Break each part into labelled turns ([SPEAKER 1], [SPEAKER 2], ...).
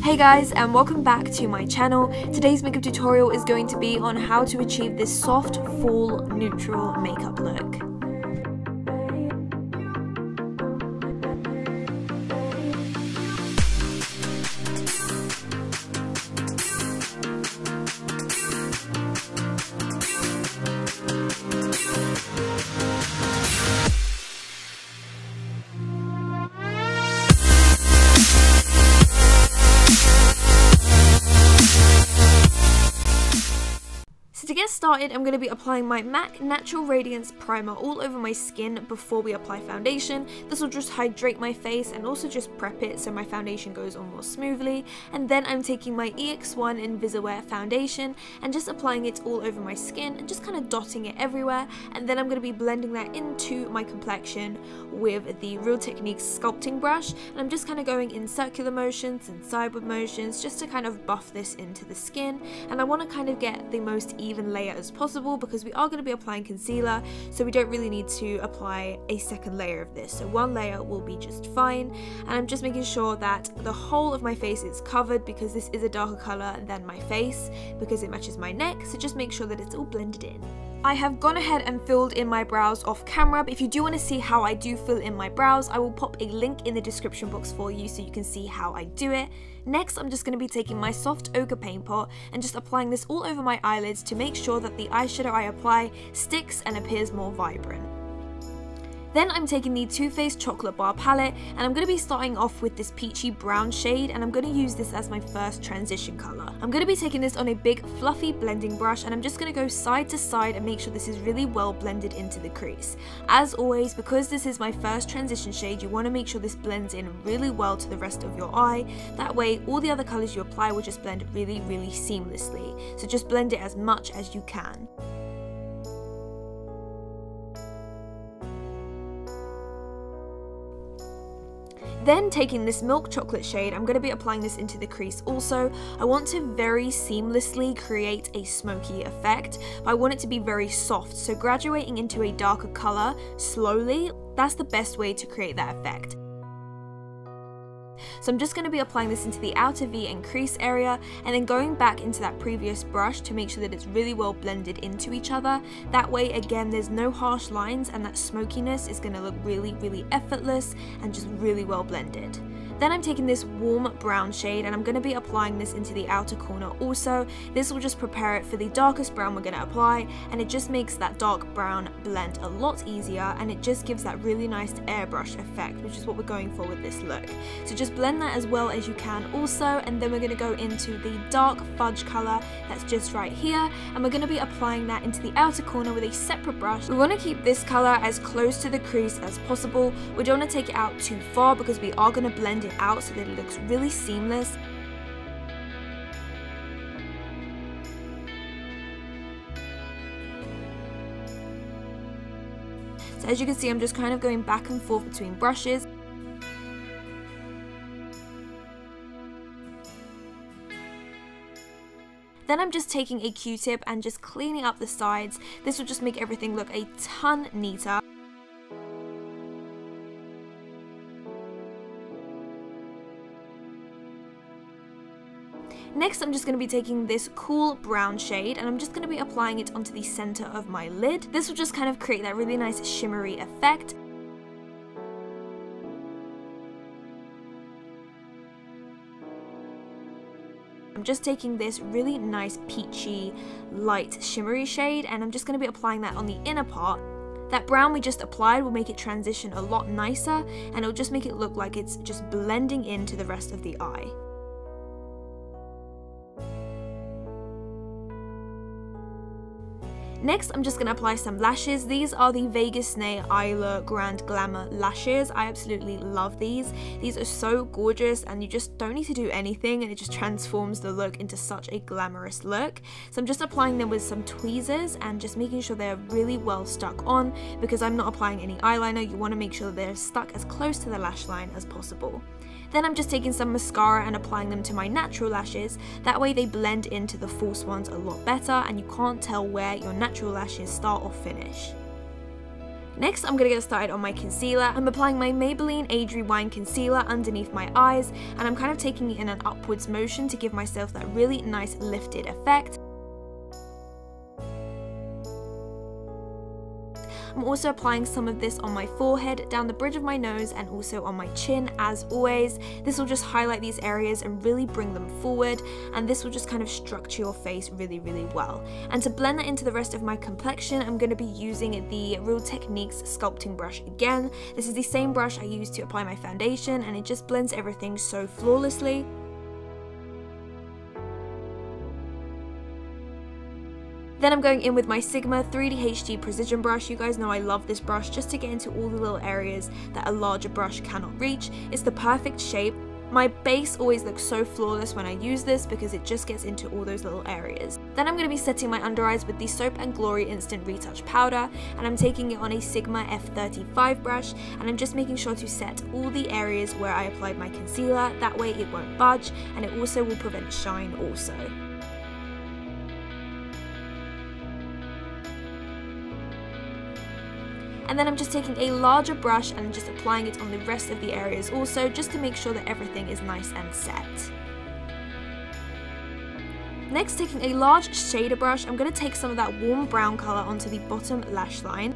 [SPEAKER 1] Hey guys, and welcome back to my channel. Today's makeup tutorial is going to be on how to achieve this soft, full, neutral makeup look. To get started, I'm going to be applying my MAC Natural Radiance Primer all over my skin before we apply foundation. This will just hydrate my face and also just prep it so my foundation goes on more smoothly. And then I'm taking my EX1 Invisiwear foundation and just applying it all over my skin and just kind of dotting it everywhere. And then I'm going to be blending that into my complexion with the Real Techniques Sculpting brush. And I'm just kind of going in circular motions and sideward motions just to kind of buff this into the skin. And I want to kind of get the most even layer as possible because we are going to be applying concealer, so we don't really need to apply a second layer of this, so one layer will be just fine. And I'm just making sure that the whole of my face is covered because this is a darker color than my face because it matches my neck, so just make sure that it's all blended in. I have gone ahead and filled in my brows off camera, but if you do want to see how I do fill in my brows, I will pop a link in the description box for you so you can see how I do it. Next, I'm just going to be taking my soft ochre paint pot and just applying this all over my eyelids to make sure that the eyeshadow I apply sticks and appears more vibrant. Then I'm taking the Too Faced Chocolate Bar palette and I'm going to be starting off with this peachy brown shade, and I'm going to use this as my first transition colour. I'm going to be taking this on a big fluffy blending brush and I'm just going to go side to side and make sure this is really well blended into the crease. As always, because this is my first transition shade, you want to make sure this blends in really well to the rest of your eye. That way all the other colours you apply will just blend really seamlessly. So just blend it as much as you can. Then taking this milk chocolate shade, I'm going to be applying this into the crease also. I want to very seamlessly create a smoky effect, but I want it to be very soft, so graduating into a darker colour slowly, that's the best way to create that effect. So I'm just going to be applying this into the outer V and crease area and then going back into that previous brush to make sure that it's really well blended into each other. That way, again, there's no harsh lines and that smokiness is going to look really effortless and just really well blended. Then I'm taking this warm brown shade and I'm going to be applying this into the outer corner also. This will just prepare it for the darkest brown we're going to apply, and it just makes that dark brown blend a lot easier and it just gives that really nice airbrush effect, which is what we're going for with this look. So just blend that as well as you can also, and then we're going to go into the dark fudge colour that's just right here, and we're going to be applying that into the outer corner with a separate brush. We want to keep this colour as close to the crease as possible. We don't want to take it out too far because we are going to blend it out so that it looks really seamless. So as you can see, I'm just kind of going back and forth between brushes. Then I'm just taking a Q-tip and just cleaning up the sides. This will just make everything look a ton neater. Next, I'm just going to be taking this cool brown shade and I'm just going to be applying it onto the center of my lid. This will just kind of create that really nice shimmery effect. I'm just taking this really nice peachy, light shimmery shade and I'm just going to be applying that on the inner part. That brown we just applied will make it transition a lot nicer and it'll just make it look like it's just blending into the rest of the eye. Next, I'm just going to apply some lashes. These are the Vegas Nay Eylure Grand Glamour lashes. I absolutely love these. These are so gorgeous and you just don't need to do anything and it just transforms the look into such a glamorous look. So I'm just applying them with some tweezers and just making sure they're really well stuck on because I'm not applying any eyeliner. You want to make sure that they're stuck as close to the lash line as possible. Then I'm just taking some mascara and applying them to my natural lashes. That way they blend into the false ones a lot better and you can't tell where your natural lashes start or finish. Next, I'm going to get started on my concealer. I'm applying my Maybelline Age Rewind Concealer underneath my eyes, and I'm kind of taking it in an upwards motion to give myself that really nice lifted effect. I'm also applying some of this on my forehead, down the bridge of my nose, and also on my chin as always. This will just highlight these areas and really bring them forward, and this will just kind of structure your face really, really well. And to blend that into the rest of my complexion, I'm going to be using the Real Techniques Sculpting brush again. This is the same brush I used to apply my foundation, and it just blends everything so flawlessly. Then I'm going in with my Sigma 3D HD Precision brush. You guys know I love this brush just to get into all the little areas that a larger brush cannot reach. It's the perfect shape. My base always looks so flawless when I use this because it just gets into all those little areas. Then I'm going to be setting my under eyes with the Soap & Glory Instant Retouch Powder, and I'm taking it on a Sigma F25 brush, and I'm just making sure to set all the areas where I applied my concealer. That way it won't budge, and it also will prevent shine also. And then I'm just taking a larger brush and just applying it on the rest of the areas also, just to make sure that everything is nice and set. Next, taking a large shader brush, I'm going to take some of that warm brown colour onto the bottom lash line.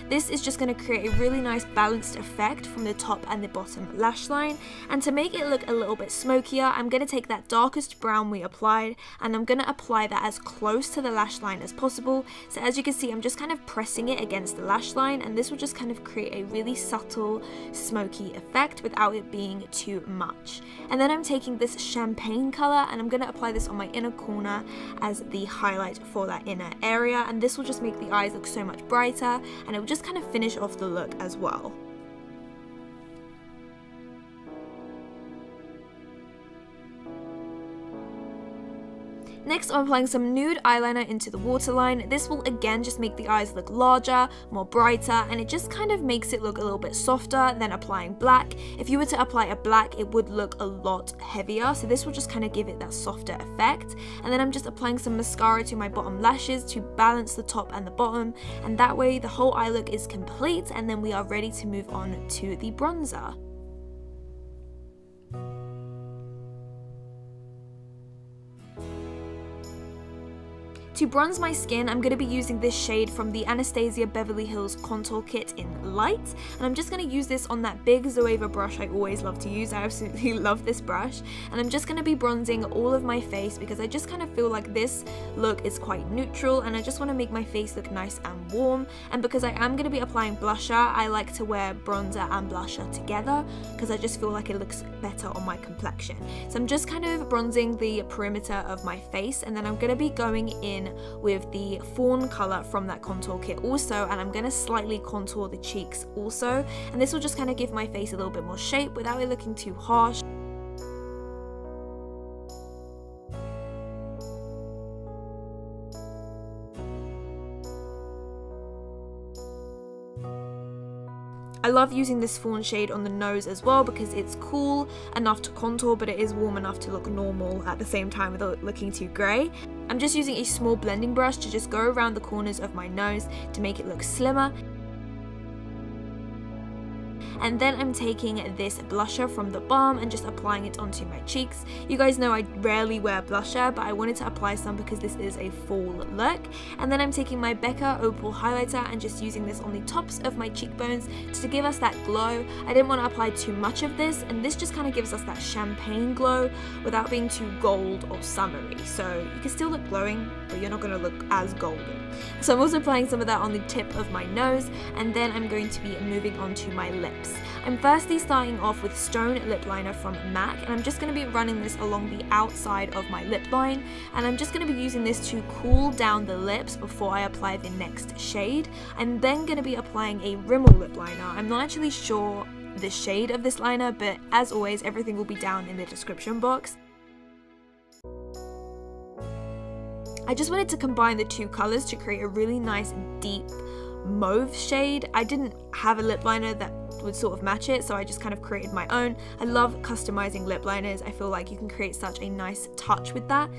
[SPEAKER 1] This is just going to create a really nice balanced effect from the top and the bottom lash line. And to make it look a little bit smokier, I'm going to take that darkest brown we applied, and I'm going to apply that as close to the lash line as possible. So as you can see, I'm just kind of pressing it against the lash line, and this will just kind of create a really subtle smoky effect without it being too much. And then I'm taking this champagne colour, and I'm going to apply this on my inner corner as the highlight for that inner area, and this will just make the eyes look so much brighter, and it will just kind of finish off the look as well. Next, I'm applying some nude eyeliner into the waterline. This will again just make the eyes look larger, more brighter, and it just kind of makes it look a little bit softer than applying black. If you were to apply a black, it would look a lot heavier, so this will just kind of give it that softer effect. And then I'm just applying some mascara to my bottom lashes to balance the top and the bottom, and that way the whole eye look is complete, and then we are ready to move on to the bronzer. To bronze my skin, I'm going to be using this shade from the Anastasia Beverly Hills Contour Kit in Light, and I'm just going to use this on that big Zoeva brush I always love to use. I absolutely love this brush, and I'm just going to be bronzing all of my face because I just kind of feel like this look is quite neutral, and I just want to make my face look nice and warm. And because I am going to be applying blusher, I like to wear bronzer and blusher together because I just feel like it looks better on my complexion. So I'm just kind of bronzing the perimeter of my face, and then I'm going to be going in with the fawn colour from that contour kit also, and I'm going to slightly contour the cheeks also, and this will just kind of give my face a little bit more shape without it looking too harsh. I love using this fawn shade on the nose as well because it's cool enough to contour, but it is warm enough to look normal at the same time without looking too grey. I'm just using a small blending brush to just go around the corners of my nose to make it look slimmer. And then I'm taking this blusher from the balm and just applying it onto my cheeks. You guys know I rarely wear blusher, but I wanted to apply some because this is a fall look. And then I'm taking my Becca Opal highlighter and just using this on the tops of my cheekbones to give us that glow. I didn't want to apply too much of this, and this just kind of gives us that champagne glow without being too gold or summery. So you can still look glowing, but you're not going to look as golden. So I'm also applying some of that on the tip of my nose, and then I'm going to be moving on to my lips. I'm firstly starting off with Stone Lip Liner from MAC, and I'm just going to be running this along the outside of my lip line, and I'm just going to be using this to cool down the lips before I apply the next shade. I'm then going to be applying a Rimmel lip liner. I'm not actually sure the shade of this liner, but as always, everything will be down in the description box. I just wanted to combine the two colours to create a really nice deep mauve shade. I didn't have a lip liner that would sort of match it, so I just kind of created my own. I love customizing lip liners. I feel like you can create such a nice touch with that.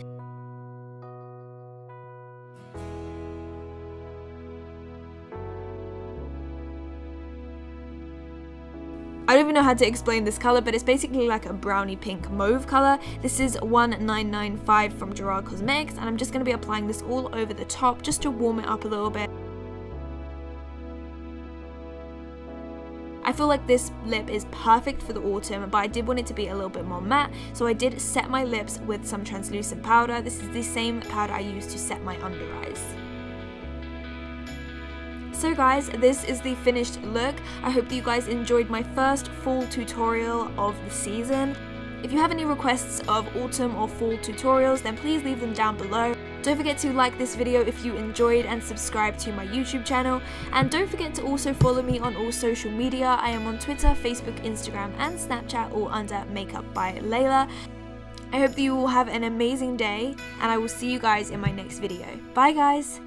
[SPEAKER 1] how to explain this color, but it's basically like a brownie pink mauve color. This is 1995 from Gerard Cosmetics, and I'm just going to be applying this all over the top just to warm it up a little bit. I feel like this lip is perfect for the autumn, but I did want it to be a little bit more matte, so I did set my lips with some translucent powder. This is the same powder I used to set my under eyes. So guys, this is the finished look. I hope that you guys enjoyed my first full tutorial of the season. If you have any requests of autumn or fall tutorials, then please leave them down below. Don't forget to like this video if you enjoyed and subscribe to my YouTube channel. And don't forget to also follow me on all social media. I am on Twitter, Facebook, Instagram and Snapchat, all under Makeup by Leyla. I hope that you all have an amazing day, and I will see you guys in my next video. Bye guys!